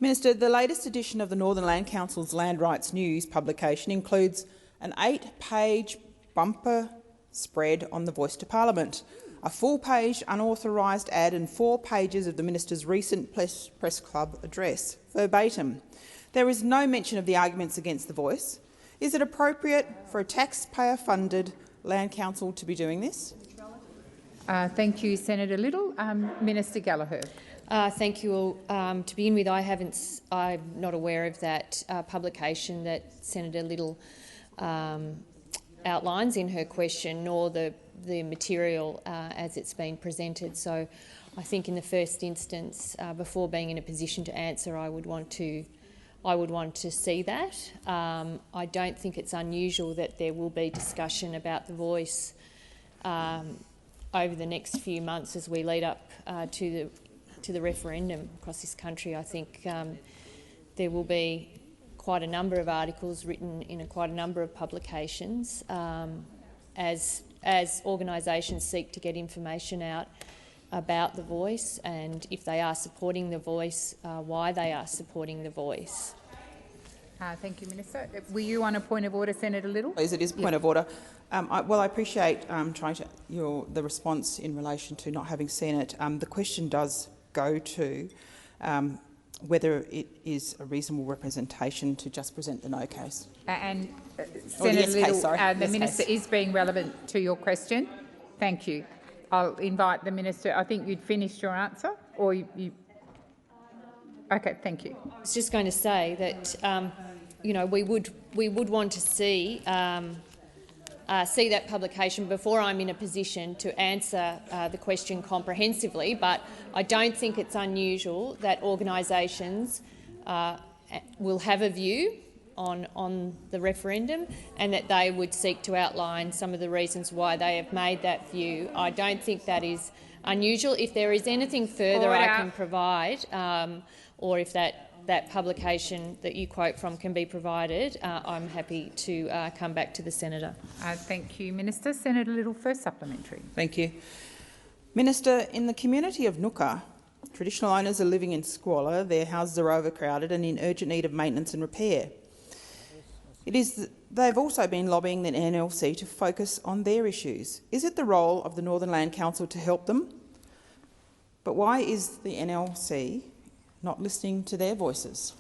K: Minister, the latest edition of the Northern Land Council's Land Rights News publication includes an 8-page bumper spread on the Voice to Parliament, a full-page unauthorised ad and 4 pages of the Minister's recent press club address, verbatim. There is no mention of the arguments against the Voice. Is it appropriate for a taxpayer-funded Land Council to be doing this?
A: Thank you, Senator Little. Minister Gallagher.
L: Thank you all. To begin with, I'm not aware of that publication that Senator Little outlines in her question, nor the material as it's been presented. So I think in the first instance, before being in a position to answer, I would want to see that. I don't think it's unusual that there will be discussion about the Voice over the next few months as we lead up to the referendum across this country. I think there will be quite a number of articles written in quite a number of publications as organisations seek to get information out about the Voice, and if they are supporting the Voice, why they are supporting the Voice.
A: Thank you, Minister. Were you on a point of order, Senator Little?
K: Please, it is a point of order. I appreciate the response in relation to not having seen it. The question does go to whether it is a reasonable representation to just present the no case.
A: Senator Little, the Minister is being relevant to your question. Thank you. I'll invite the Minister. I think you'd finished your answer, or you... Okay, thank you.
L: I was just going to say that we would want to see that publication before I'm in a position to answer the question comprehensively. But I don't think it's unusual that organisations will have a view on the referendum, and that they would seek to outline some of the reasons why they have made that view. I don't think that is unusual. If there is anything further I can provide, or if that publication that you quote from can be provided, I'm happy to come back to the senator.
A: Thank you, Minister. Senator Little, first supplementary.
K: Thank you. Minister, in the community of Nooka, traditional owners are living in squalor, their houses are overcrowded and in urgent need of maintenance and repair. They've also been lobbying the NLC to focus on their issues. Is it the role of the Northern Land Council to help them? But why is the NLC not listening to their voices?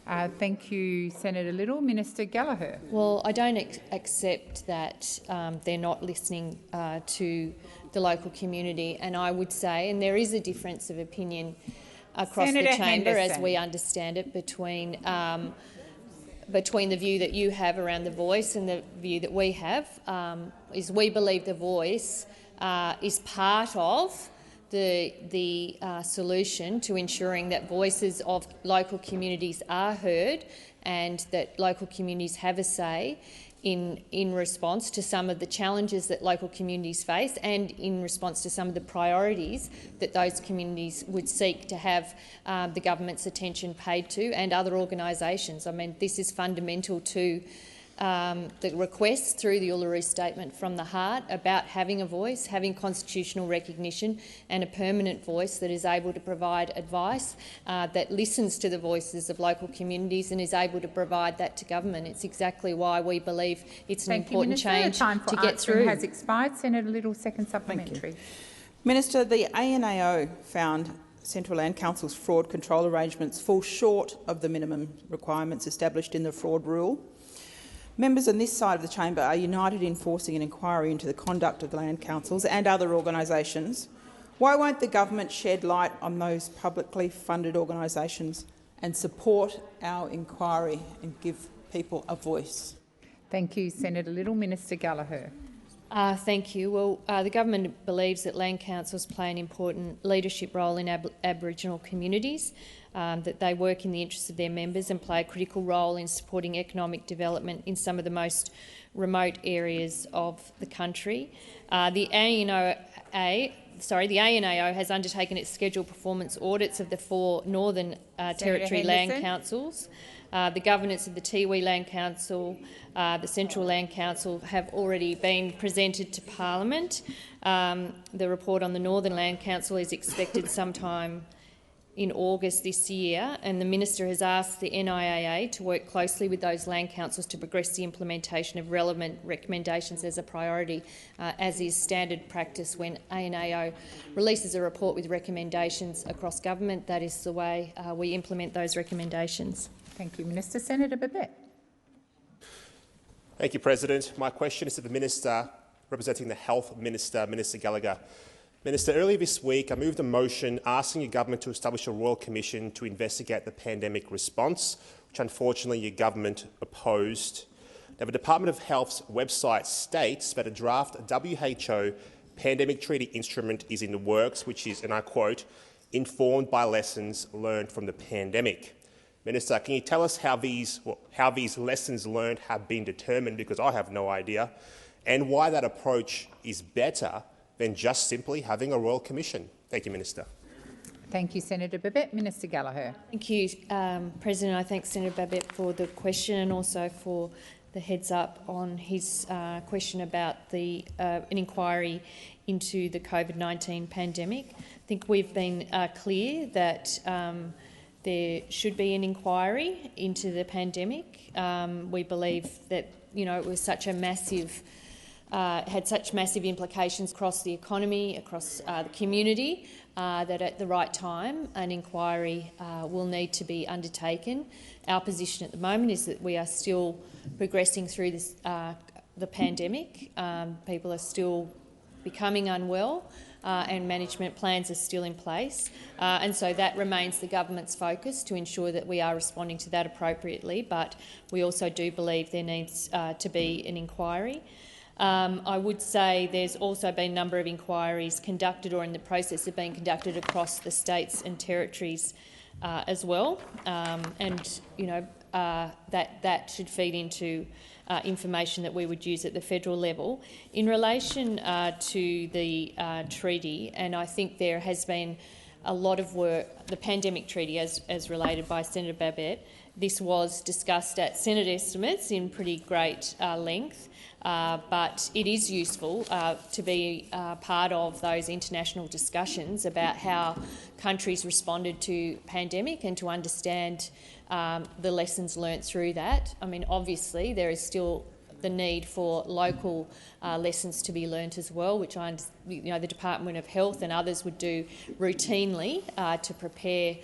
A: Thank you, Senator Little. Minister Gallagher.
L: Well, I don't accept that they're not listening to the local community, and I would say, and there is a difference of opinion across
A: Senator
L: the chamber,
A: Henderson,
L: as we understand it, between the view that you have around the Voice and the view that we have, is we believe the Voice is part of the solution to ensuring that voices of local communities are heard and that local communities have a say in response to some of the challenges that local communities face and in response to some of the priorities that those communities would seek to have the government's attention paid to, and other organisations. I mean, this is fundamental to the request through the Uluru Statement from the Heart about having a voice, having constitutional recognition and a permanent voice that is able to provide advice, that listens to the voices of local communities and is able to provide that to government. It's exactly why we believe it's an important change to get through.
A: Has expired. Senator Little, second supplementary.
K: Minister, the ANAO found Central Land Council's fraud control arrangements fall short of the minimum requirements established in the fraud rule. Members on this side of the chamber are united in forcing an inquiry into the conduct of the land councils and other organisations. Why won't the government shed light on those publicly funded organisations and support our inquiry and give people a voice?
A: Thank you, Senator Little. Minister Gallagher.
L: Thank you. Well, the government believes that land councils play an important leadership role in Aboriginal communities, that they work in the interests of their members and play a critical role in supporting economic development in some of the most remote areas of the country. The ANAO has undertaken its scheduled performance audits of the 4 Northern Territory land councils. The governance of the Tiwi Land Council, the Central Land Council have already been presented to Parliament. The report on the Northern Land Council is expected sometime in August this year, and the Minister has asked the NIAA to work closely with those land councils to progress the implementation of relevant recommendations as a priority, as is standard practice when ANAO releases a report with recommendations across government. That is the way we implement those recommendations.
A: Thank you, Minister. Senator Babet.
M: Thank you, President. My question is to the Minister representing the Health Minister, Minister Gallagher. Minister, earlier this week I moved a motion asking your government to establish a Royal Commission to investigate the pandemic response, which unfortunately your government opposed. Now, the Department of Health's website states that a draft WHO pandemic treaty instrument is in the works, which is, and I quote, informed by lessons learned from the pandemic. Minister, can you tell us how these lessons learned have been determined, because I have no idea, and why that approach is better than just simply having a Royal Commission? Thank you, Minister.
A: Thank you, Senator Babet. Minister Gallagher.
L: Thank you, President. I thank Senator Babet for the question and also for the heads up on his question about an inquiry into the COVID-19 pandemic. I think we've been clear that there should be an inquiry into the pandemic. We believe that it was such a massive, had such massive implications across the economy, across the community, that at the right time an inquiry will need to be undertaken. Our position at the moment is that we are still progressing through this, the pandemic. People are still becoming unwell and management plans are still in place. And so that remains the government's focus, to ensure that we are responding to that appropriately. But we also do believe there needs to be an inquiry. I would say there's also been a number of inquiries conducted or in the process of being conducted across the states and territories as well, and that should feed into information that we would use at the federal level. In relation to the treaty, and I think there has been a lot of work, the pandemic treaty as related by Senator Babet, this was discussed at Senate estimates in pretty great length. But it is useful to be part of those international discussions about how countries responded to pandemic and to understand the lessons learnt through that. I mean, obviously there is still the need for local lessons to be learnt as well, which the Department of Health and others would do routinely to prepare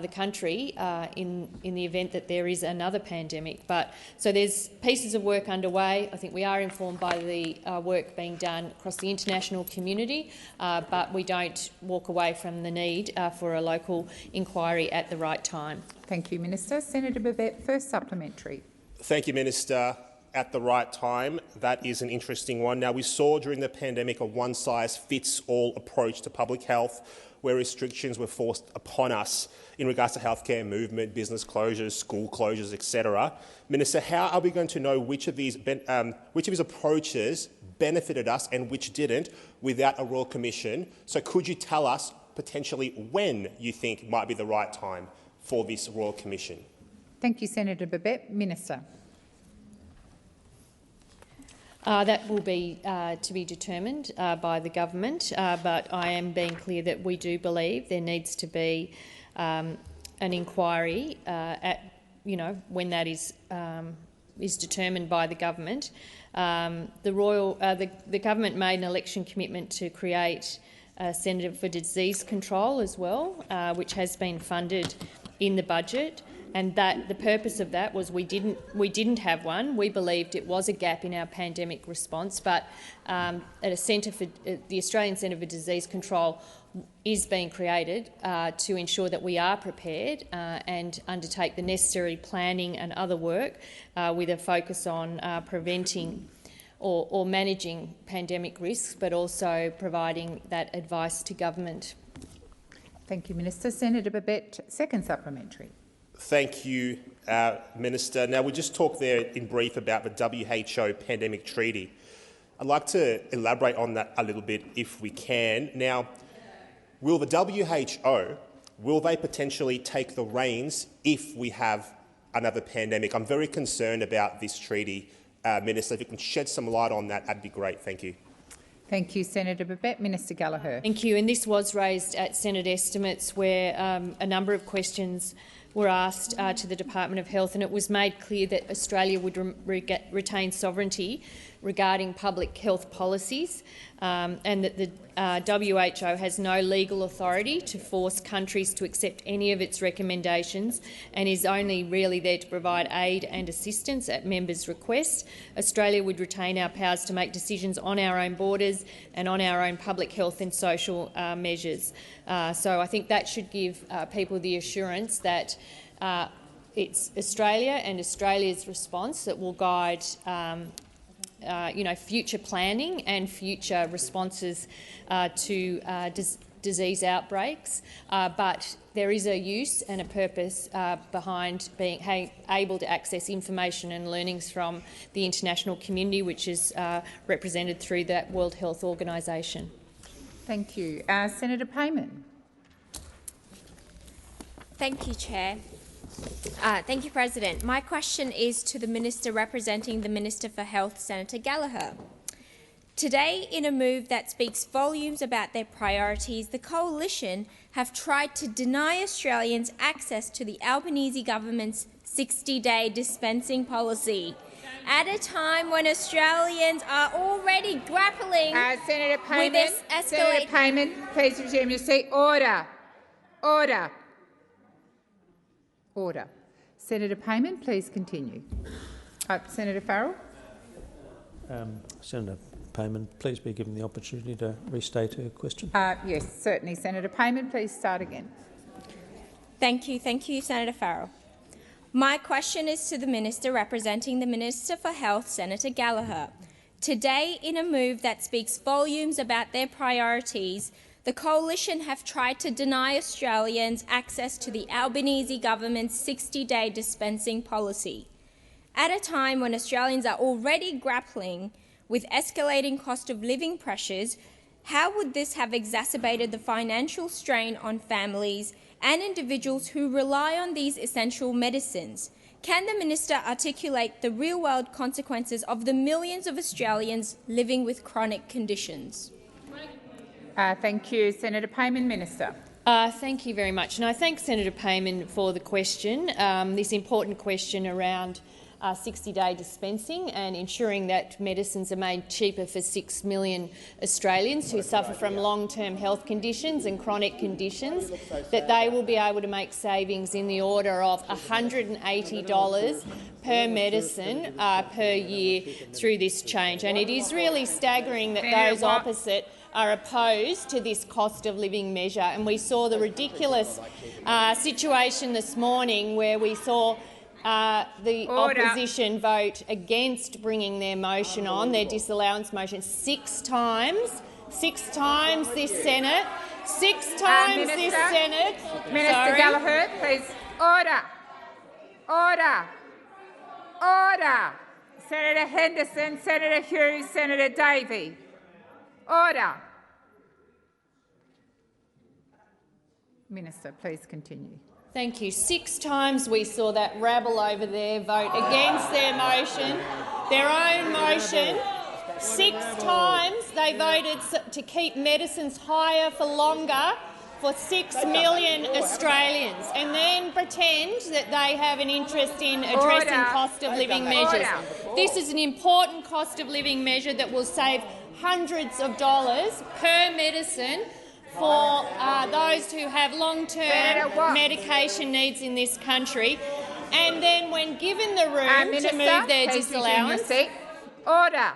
L: the country in the event that there is another pandemic. But so there's pieces of work underway. I think we are informed by the work being done across the international community, but we don't walk away from the need for a local inquiry at the right time.
A: Thank you, Minister. Senator Babet, first supplementary.
M: Thank you, Minister. At the right time, that is an interesting one. Now, we saw during the pandemic a one-size-fits-all approach to public health, where restrictions were forced upon us in regards to healthcare movement, business closures, school closures, etc. Minister, how are we going to know which of these approaches benefited us and which didn't without a Royal Commission? So could you tell us potentially when you think might be the right time for this Royal Commission?
A: Thank you, Senator Babet. Minister.
L: That will be to be determined by the government, but I am being clear that we do believe there needs to be an inquiry when that is determined by the government. The government made an election commitment to create a Centre for Disease Control as well, which has been funded in the budget. And that the purpose of that was we didn't have one. We believed it was a gap in our pandemic response, but at the Australian Centre for Disease Control is being created to ensure that we are prepared and undertake the necessary planning and other work with a focus on preventing or managing pandemic risks, but also providing that advice to government.
A: Thank you, Minister. Senator Babet, second supplementary.
M: Thank you, Minister. Now, we just talked there in brief about the WHO Pandemic Treaty. I'd like to elaborate on that a little bit if we can. Now, will the WHO, will they potentially take the reins if we have another pandemic? I'm very concerned about this treaty, Minister. If you can shed some light on that, that'd be great. Thank you.
A: Thank you, Senator Babet. Minister Gallagher.
L: Thank you. And this was raised at Senate estimates, where a number of questions were asked to the Department of Health, and it was made clear that Australia would retain sovereignty regarding public health policies, and that the WHO has no legal authority to force countries to accept any of its recommendations and is only really there to provide aid and assistance at members' request. Australia would retain our powers to make decisions on our own borders and on our own public health and social measures. So I think that should give people the assurance that it's Australia and Australia's response that will guide future planning and future responses to disease outbreaks. But there is a use and a purpose behind being able to access information and learnings from the international community, which is represented through that World Health Organisation.
A: Thank you. Senator Payman.
N: Thank you, Chair. Thank you, President. My question is to the Minister representing the Minister for Health, Senator Gallagher. Today, in a move that speaks volumes about their priorities, the Coalition have tried to deny Australians access to the Albanese government's 60-day dispensing policy at a time when Australians are already grappling
A: Senator Payman,
N: with this escalation.
A: Senator Payman, please resume your seat. Order. Order. Order. Senator Payman, please continue. Senator Farrell.
C: Senator Payman, please be given the opportunity to restate her question.
A: Yes, certainly. Senator Payman, please start again.
N: Thank you, Senator Farrell. My question is to the Minister representing the Minister for Health, Senator Gallagher. Today, in a move that speaks volumes about their priorities, the Coalition have tried to deny Australians access to the Albanese government's 60-day dispensing policy. At a time when Australians are already grappling with escalating cost of living pressures, how would this have exacerbated the financial strain on families and individuals who rely on these essential medicines? Can the Minister articulate the real-world consequences of the millions of Australians living with chronic conditions?
A: Thank you. Senator Payman, Minister.
L: Thank you very much. And I thank Senator Payman for the question, this important question around 60-day dispensing and ensuring that medicines are made cheaper for 6 million Australians who suffer from long-term health conditions and chronic conditions, that they will be able to make savings in the order of $180 per medicine per year through this change. And it is really staggering that those opposite are opposed to this cost of living measure. And we saw the ridiculous situation this morning where we saw the opposition vote against bringing their motion on, their disallowance motion, 6 times. 6 times this Senate. 6 times this Senate.
A: Minister Gallagher, please. Order. Order. Order. Senator Henderson, Senator Hughes, Senator Davey. Order. Minister, please continue.
L: Thank you. 6 times we saw that rabble over there vote against their motion, their own motion. 6 times they voted to keep medicines higher for longer for 6 million Australians, and then pretend that they have an interest in addressing cost of living measures. This is an important cost of living measure that will save hundreds of dollars per medicine for those who have long-term medication needs in this country. And then when given the room to move their disallowance—
A: Order.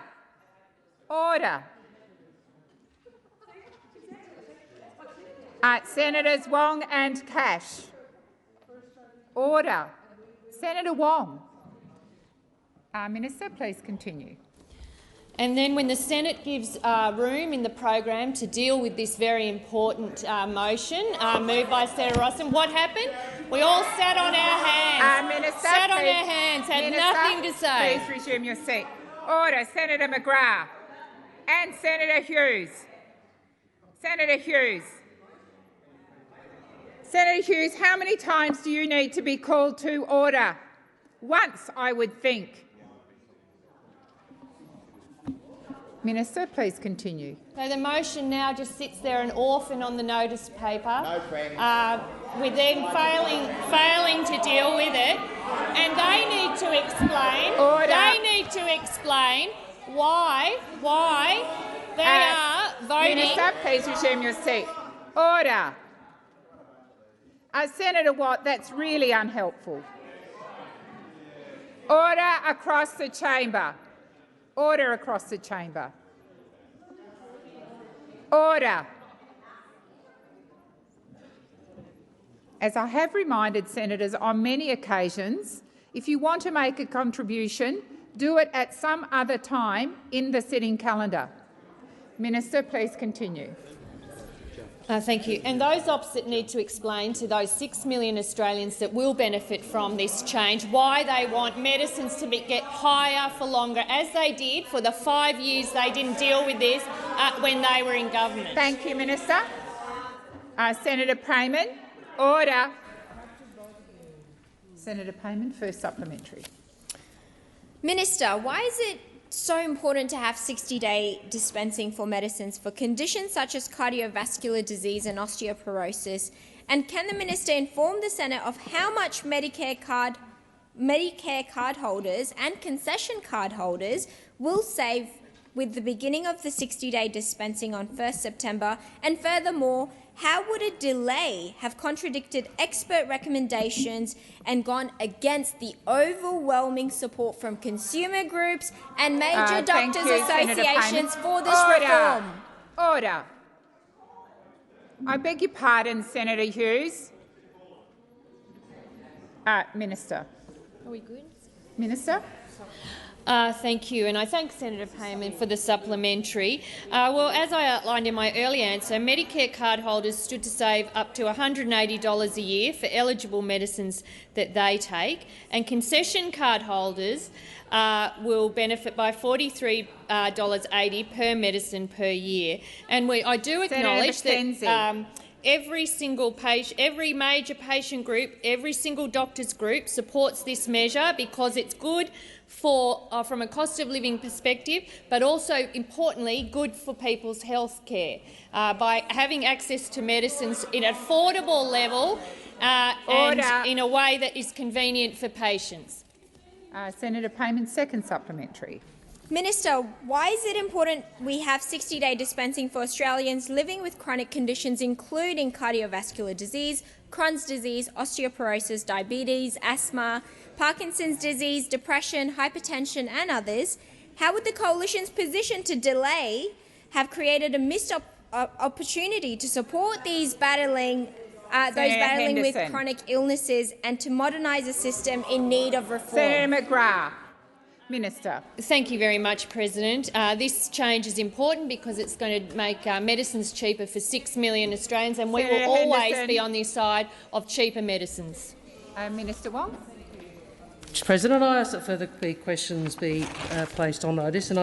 A: Order. Senators Wong and Cash. Order. Senator Wong. Minister, please continue.
L: And then when the Senate gives room in the program to deal with this very important motion moved by Senator Ruston, what happened? We all sat on our hands.
A: Minister,
L: sat on
A: please,
L: our hands, had
A: Minister,
L: nothing to say.
A: Please resume your seat. Order. Senator McGrath and Senator Hughes. Senator Hughes. Senator Hughes, how many times do you need to be called to order? Once, I would think. Minister, please continue.
L: So the motion now just sits there, an orphan on the notice paper, with them failing to deal with it, and they need to explain.
A: Order.
L: They need to explain why they are voting.
A: Minister, please resume your seat. Order. Senator Watt, that's really unhelpful. Order across the chamber. Order across the chamber. Order. As I have reminded senators on many occasions, if you want to make a contribution, do it at some other time in the sitting calendar. Minister, please continue.
L: Thank you. And those opposite need to explain to those 6 million Australians that will benefit from this change why they want medicines to get higher for longer, as they did for the 5 years they didn't deal with this when they were in government.
A: Thank you, Minister. Senator Payman. Order. Senator Payman, first supplementary.
N: Minister, why is it so important to have 60-day dispensing for medicines for conditions such as cardiovascular disease and osteoporosis? And can the minister inform the Senate of how much Medicare card holders and concession card holders will save with the beginning of the 60-day dispensing on 1 September? And furthermore, how would a delay have contradicted expert recommendations and gone against the overwhelming support from consumer groups and major doctors' associations for this reform?
A: Order. I beg your pardon, Senator Hughes. Minister.
L: Are we good?
A: Minister.
L: Thank you, and I thank Senator Payman for the supplementary. Well, as I outlined in my earlier answer, Medicare card holders stood to save up to $180 a year for eligible medicines that they take, and concession card holders will benefit by $43.80 per medicine per year. And I do acknowledge that every single patient, every major patient group, every single doctors group supports this measure because it's good for, from a cost of living perspective, but also, importantly, good for people's health care by having access to medicines in an affordable level and in a way that is convenient for patients.
A: Senator Payman, second supplementary.
N: Minister, why is it important we have 60-day dispensing for Australians living with chronic conditions including cardiovascular disease, Crohn's disease, osteoporosis, diabetes, asthma, Parkinson's disease, depression, hypertension and others? How would the Coalition's position to delay have created a missed opportunity to support those battling with chronic illnesses and to modernise a system in need of reform?
A: Senator McGrath. Minister.
L: Thank you very much, President. This change is important because it's going to make medicines cheaper for 6 million Australians, and we will always be on the side of cheaper medicines.
A: Minister Wong.
E: Mr. President, I ask that further questions be placed on notice. And